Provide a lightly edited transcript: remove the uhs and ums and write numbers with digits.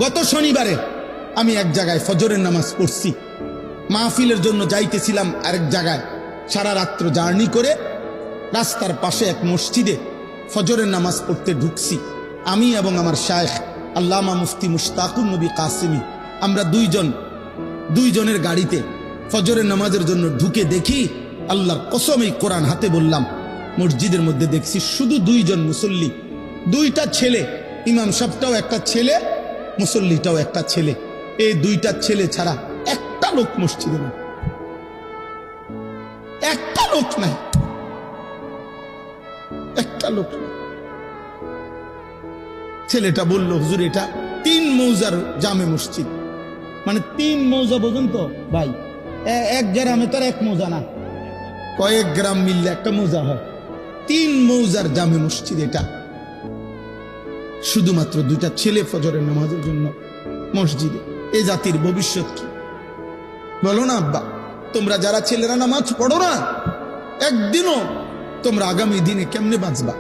গত শনিবারে আমি এক জায়গায় ফজরের নামাজ পড়ছি, মাহফিলের জন্য যাইতেছিলাম আরেক জায়গায়। সারা রাত্র জার্নি করে রাস্তার পাশে এক মসজিদে ফজরের নামাজ পড়তে ঢুকছি। আমি এবং আমার শায়েখ আল্লামা মুফতি মুশতাকুর নবী কাসিমি, আমরা দুইজনের গাড়িতে ফজরের নামাজের জন্য ঢুকে দেখি, আল্লাহর কসম এই কোরআন হাতে বললাম, মসজিদের মধ্যে দেখছি শুধু দুইজন মুসল্লি, দুইটা ছেলে। ইমাম সাহেবটাও একটা ছেলে, মুসল্লিটাও একটা ছেলে। এই দুইটা ছেলে ছাড়া একটা লোক মসজিদে নেই, একটা লোক নাই, একটা লোক নাই। ছেলেটা বলল, হুজুর এটা 3 মৌজার জামে মসজিদ। মানে 3 মৌজা পর্যন্ত ভাই, এক গ্রামে তার 1 মৌজা না, কয়েক গ্রাম মিললে একটা মৌজা হয়। 3 মৌজার জামে মসজিদ এটা। শুধুমাত্র দুইটা ছেলে ফজরের নামাজের জন্য মসজিদে। এ জাতির ভবিষ্যৎ কি বলো না আব্বা? তোমরা যারা ছেলেরা নামাজ পড়ো না, একদিনও তোমরা আগামী দিনে কেমনে বাঁচবা?